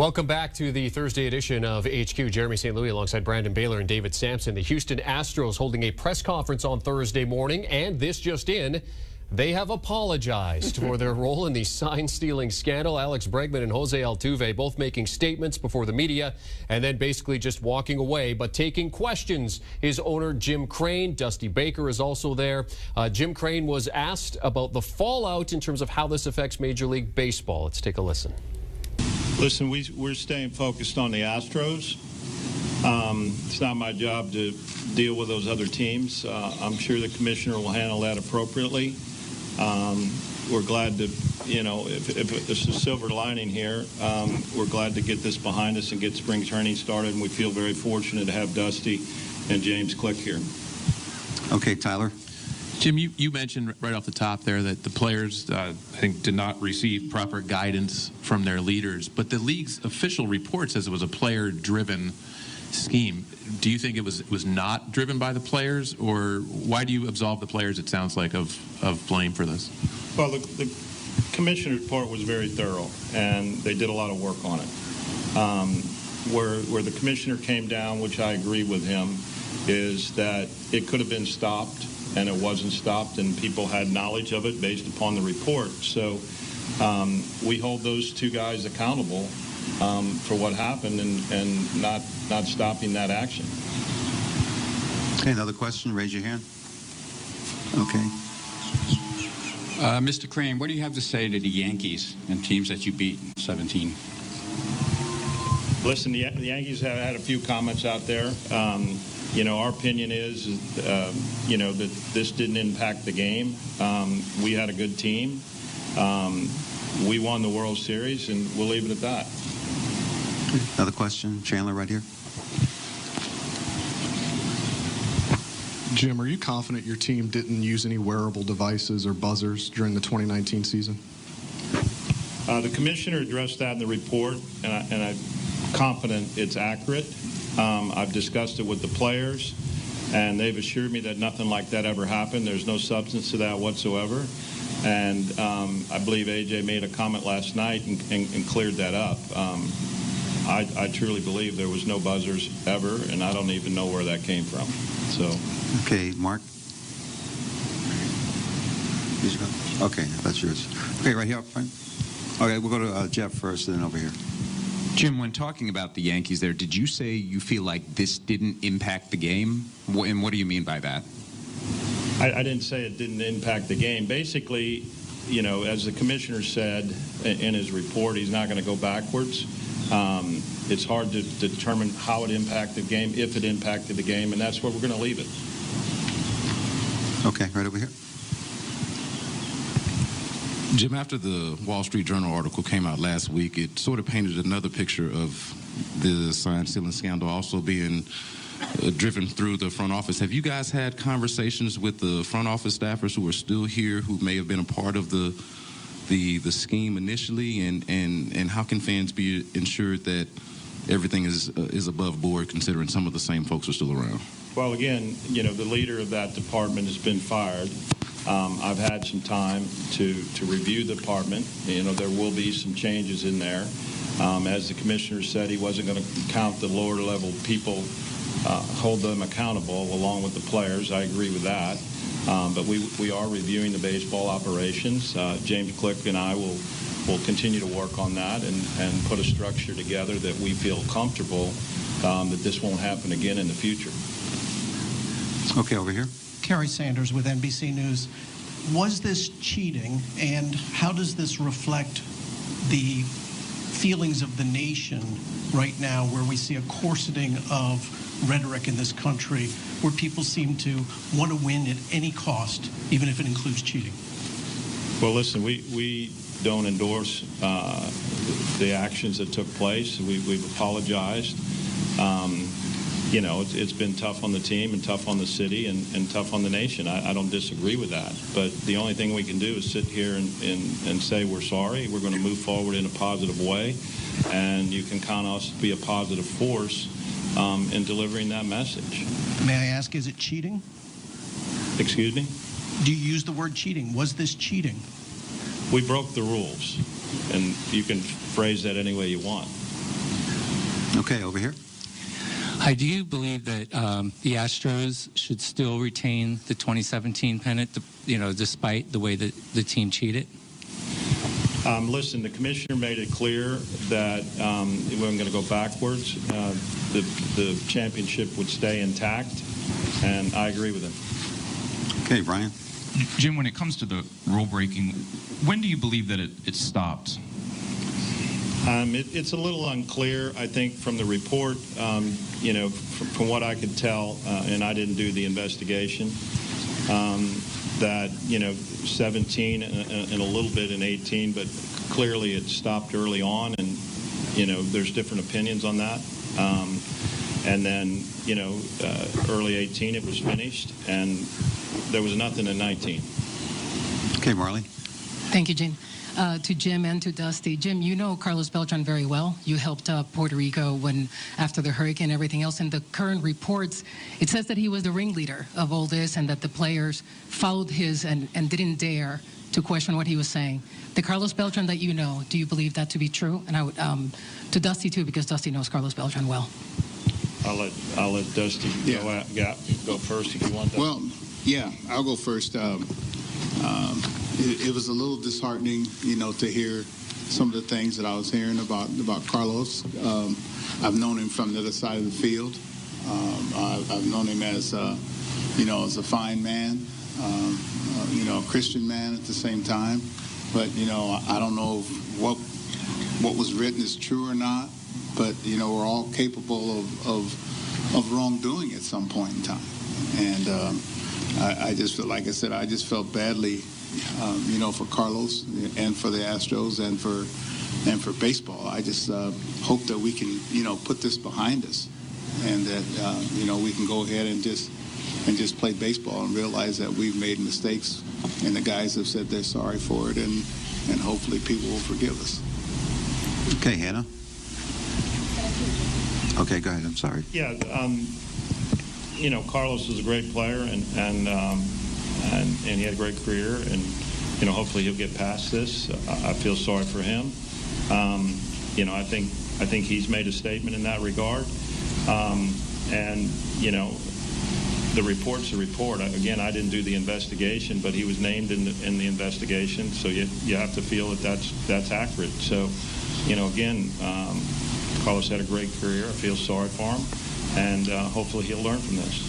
Welcome back to the Thursday edition of HQ. Jeremy St. Louis alongside Brandon Baylor and David Sampson. The Houston Astros holding a press conference on Thursday morning, and this just in, they have apologized for their role in the sign-stealing scandal. Alex Bregman and Jose Altuve both making statements before the media and then basically just walking away, but taking questions. His owner, Jim Crane, Dusty Baker is also there. Jim Crane was asked about the fallout in terms of how this affects Major League Baseball. Let's take a listen. Listen, we're staying focused on the Astros. It's not my job to deal with those other teams. I'm sure the commissioner will handle that appropriately. We're glad to, if there's a silver lining here, we're glad to get this behind us and get spring training started, and we feel very fortunate to have Dusty and James Click here. Okay, Tyler. Jim, you mentioned right off the top there that the players, I think, did not receive proper guidance from their leaders. But the league's official report says it was a player-driven scheme. Do you think it was not driven by the players, or why do you absolve the players, it sounds like, of blame for this? Well, the commissioner's report was very thorough, and they did a lot of work on it. Where the commissioner came down, which I agree with him, is that it could have been stopped, and it wasn't stopped, and people had knowledge of it based upon the report. So we hold those two guys accountable for what happened and not stopping that action. Okay, another question? Raise your hand. Okay. Mr. Crane, what do you have to say to the Yankees and teams that you beat in 17? Listen, the Yankees have had a few comments out there. Our opinion is, that this didn't impact the game. We had a good team. We won the World Series, and we'll leave it at that. Another question? Chandler, right here. Jim, are you confident your team didn't use any wearable devices or buzzers during the 2019 season? The commissioner addressed that in the report, and I'm confident it's accurate. I've discussed it with the players, and they've assured me that nothing like that ever happened. There's no substance to that whatsoever. And I believe A.J. made a comment last night and cleared that up. I truly believe there was no buzzers ever, and I don't even know where that came from. So. Okay, Mark. Okay, that's yours. Okay, right here up front. Okay, we'll go to Jeff first, and then over here. Jim, when talking about the Yankees there, did you say you feel like this didn't impact the game? And what do you mean by that? I didn't say it didn't impact the game. Basically, as the commissioner said in his report, he's not going to go backwards. It's hard to determine how it impacted the game, if it impacted the game, and that's where we're going to leave it. Okay, right over here. Jim, after the Wall Street Journal article came out last week, it sort of painted another picture of the sign-stealing scandal also being driven through the front office. Have you guys had conversations with the front office staffers who are still here, who may have been a part of the scheme initially, and how can fans be ensured that everything is above board, considering some of the same folks are still around? Well, again, the leader of that department has been fired. I've had some time to review the department. There will be some changes in there. As the commissioner said, he wasn't going to count the lower level people, hold them accountable along with the players. I agree with that. But we are reviewing the baseball operations. James Click and I will continue to work on that and put a structure together that we feel comfortable that this won't happen again in the future. Okay, over here. Kerry Sanders with NBC News. Was this cheating, and how does this reflect the feelings of the nation right now, where we see a corseting of rhetoric in this country, where people seem to want to win at any cost, even if it includes cheating? Well, listen, we don't endorse the actions that took place. We've apologized. It's been tough on the team and tough on the city and tough on the nation. I don't disagree with that. But the only thing we can do is sit here and say we're sorry. We're going to move forward in a positive way. And you can count on us to be a positive force in delivering that message. May I ask, is it cheating? Excuse me? Do you use the word cheating? Was this cheating? We broke the rules. And you can phrase that any way you want. Okay, over here. Hi, do you believe that the Astros should still retain the 2017 pennant, despite the way that the team cheated? Listen, the commissioner made it clear that we weren't going to go backwards. The championship would stay intact, and I agree with him. Okay, Brian. Jim, when it comes to the rule breaking, when do you believe that it stopped? It's a little unclear, I think, from the report. From what I could tell, and I didn't do the investigation, that 17 and a little bit in 18, but clearly it stopped early on, and there's different opinions on that. And then early 18 it was finished, and there was nothing in 19. Okay, Marley. Thank you, Gene. To Jim and to Dusty. Jim, you know Carlos Beltran very well. You helped Puerto Rico after the hurricane and everything else. In the current reports, it says that he was the ringleader of all this and that the players followed his and didn't dare to question what he was saying. The Carlos Beltran that you know, do you believe that to be true? And I would to Dusty too, because Dusty knows Carlos Beltran well. I'll let Dusty go first if you want. Well, yeah, I'll go first. It was a little disheartening, to hear some of the things that I was hearing about Carlos. I've known him from the other side of the field. I've known him as, as a fine man, a Christian man at the same time. But, I don't know what was written is true or not. But, we're all capable of wrongdoing at some point in time. And I just feel, like I said, I just felt badly, for Carlos and for the Astros and for baseball. I just hope that we can, put this behind us, and that we can go ahead and just play baseball and realize that we've made mistakes, and the guys have said they're sorry for it, and hopefully people will forgive us. Okay, Hannah. Okay, go ahead. I'm sorry. Yeah, Carlos is a great player, and he had a great career, and hopefully he'll get past this. I feel sorry for him. I think he's made a statement in that regard, and the report's a report. Again, I didn't do the investigation, but he was named in the investigation, so you have to feel that that's accurate. So, again, Carlos had a great career. I feel sorry for him, and hopefully he'll learn from this.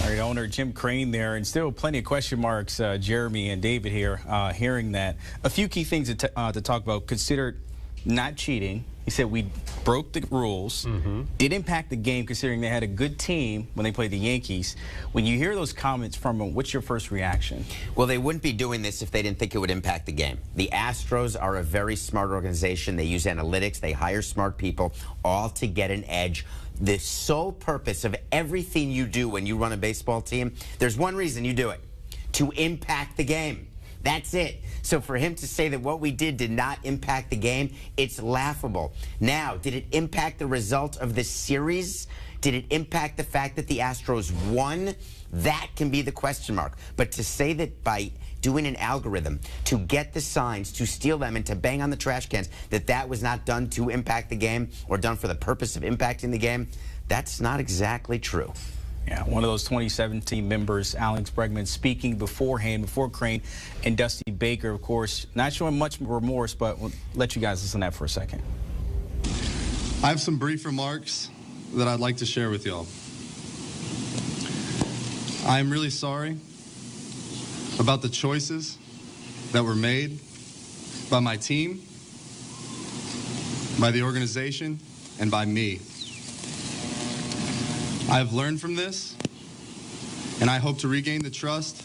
All right, owner Jim Crane there, and still plenty of question marks, Jeremy and David here, hearing that. A few key things to talk about. Considered not cheating. He said we broke the rules. Did impact the game, considering they had a good team when they played the Yankees. When you hear those comments from them, what's your first reaction? Well, they wouldn't be doing this if they didn't think it would impact the game. The Astros are a very smart organization. They use analytics. They hire smart people, all to get an edge. The sole purpose of everything you do when you run a baseball team, there's one reason you do it: to impact the game. That's it. So for him to say that what we did not impact the game, it's laughable. Now, did it impact the result of this series? Did it impact the fact that the Astros won? That can be the question mark. But to say that by doing an algorithm to get the signs, to steal them, and to bang on the trash cans, that was not done to impact the game or done for the purpose of impacting the game, that's not exactly true. Yeah, one of those 2017 members, Alex Bregman, speaking beforehand, before Crane and Dusty Baker, of course, not showing much remorse, but we'll let you guys listen to that for a second. I have some brief remarks that I'd like to share with y'all. I am really sorry about the choices that were made by my team, by the organization, and by me. I have learned from this, and I hope to regain the trust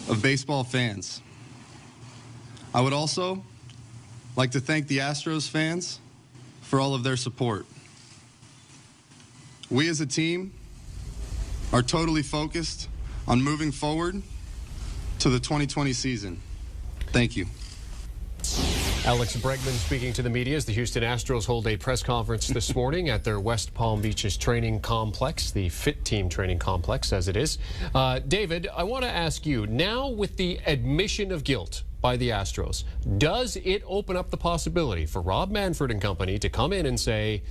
of baseball fans. I would also like to thank the Astros fans for all of their support. We as a team are totally focused on moving forward to the 2020 season. Thank you. Alex Bregman speaking to the media as the Houston Astros hold a press conference this morning at their West Palm Beaches training complex, the Fit Team training complex as it is. David, I want to ask you, now with the admission of guilt by the Astros. Does it open up the possibility for Rob Manfred and company to come in and say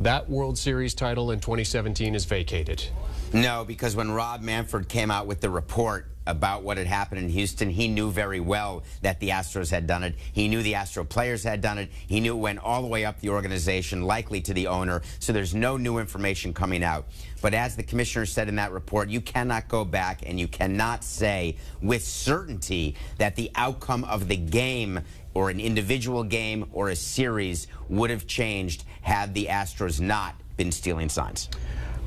that World Series title in 2017 is vacated? No, because when Rob Manfred came out with the report about what had happened in Houston, he knew very well that the Astros had done it. He knew the Astro players had done it. He knew it went all the way up the organization, likely to the owner. So there's no new information coming out. But as the commissioner said in that report, you cannot go back and you cannot say with certainty that the outcome of the game or an individual game or a series would have changed had the Astros not been stealing signs.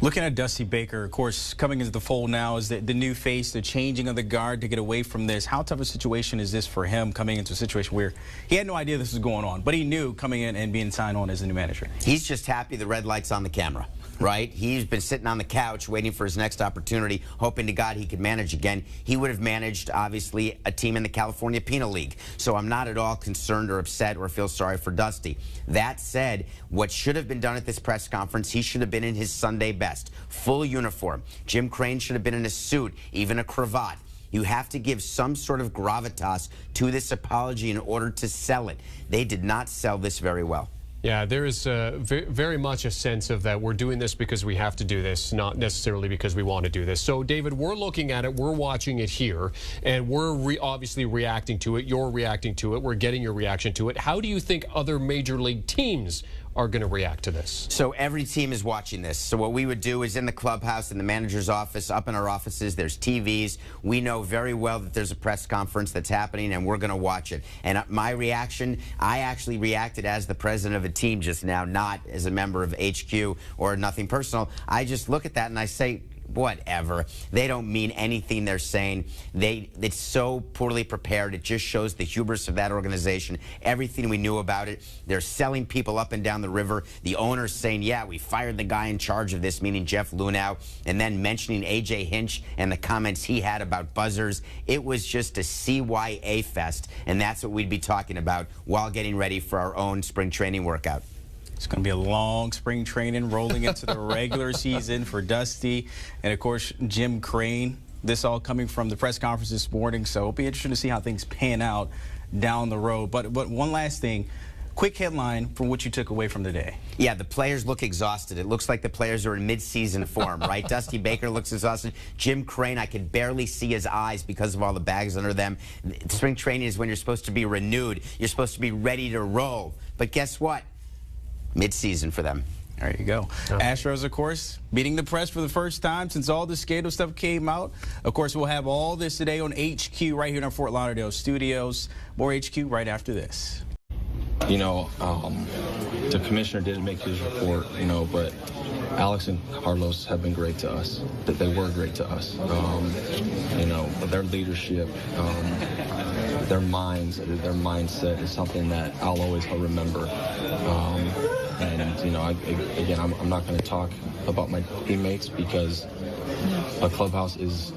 Looking at Dusty Baker, of course, coming into the fold now is the new face, the changing of the guard to get away from this. How tough a situation is this for him coming into a situation where he had no idea this was going on, but he knew coming in and being signed on as the new manager? He's just happy the red light's on the camera, right? He's been sitting on the couch waiting for his next opportunity, hoping to God he could manage again. He would have managed, obviously, a team in the California Penal League. So I'm not at all concerned or upset or feel sorry for Dusty. That said, what should have been done at this press conference, he should have been in his Sunday best. Full uniform. Jim Crane should have been in a suit, even a cravat. You have to give some sort of gravitas to this apology in order to sell it. They did not sell this very well. Yeah, there is very much a sense of that we're doing this because we have to do this, not necessarily because we want to do this. So, David, we're looking at it, we're watching it here, and we're obviously reacting to it. You're reacting to it. We're getting your reaction to it. How do you think other major league teams are going to react to this? So every team is watching this. So what we would do is in the clubhouse, in the manager's office, up in our offices, there's TVs. We know very well that there's a press conference that's happening, and we're going to watch it. And my reaction, I actually reacted as the president of a team just now, not as a member of HQ or nothing personal. I just look at that and I say, whatever. They don't mean anything they're saying. It's so poorly prepared. It just shows the hubris of that organization. Everything we knew about it. They're selling people up and down the river. The owner's saying, yeah, we fired the guy in charge of this, meaning Jeff Lunau, and then mentioning A.J. Hinch and the comments he had about buzzers. It was just a CYA fest, and that's what we'd be talking about while getting ready for our own spring training workout. It's going to be a long spring training rolling into the regular season for Dusty and, of course, Jim Crane. This all coming from the press conference this morning, so it'll be interesting to see how things pan out down the road. But one last thing, quick headline from what you took away from the day. Yeah, the players look exhausted. It looks like the players are in mid-season form, right? Dusty Baker looks exhausted. Jim Crane, I could barely see his eyes because of all the bags under them. Spring training is when you're supposed to be renewed. You're supposed to be ready to roll. But guess what? Mid-season for them. There you go. Astros, of course, beating the press for the first time since all the scandal stuff came out. Of course, we'll have all this today on HQ right here in our Fort Lauderdale studios. More HQ right after this. You know, the commissioner didn't make his report, you know, but Alex and Carlos have been great to us. That they were great to us. You know, their leadership, their minds, their mindset is something that I'll always remember. And you know, again, I'm not going to talk about my teammates because a clubhouse is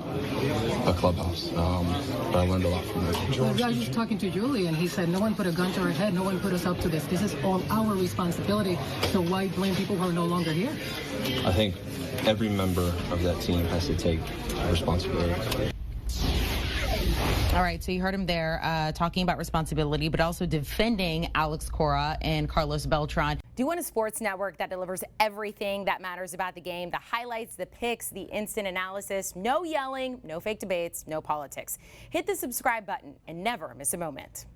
a clubhouse. But I learned a lot from them. Well, I was just talking to Julie, and he said, no one put a gun to our head. No one put us up to this. This is all our responsibility. So why blame people who are no longer here? I think every member of that team has to take responsibility. All right, so you heard him there talking about responsibility, but also defending Alex Cora and Carlos Beltran. Do you want a sports network that delivers everything that matters about the game? The highlights, the picks, the instant analysis, no yelling, no fake debates, no politics. Hit the subscribe button and never miss a moment.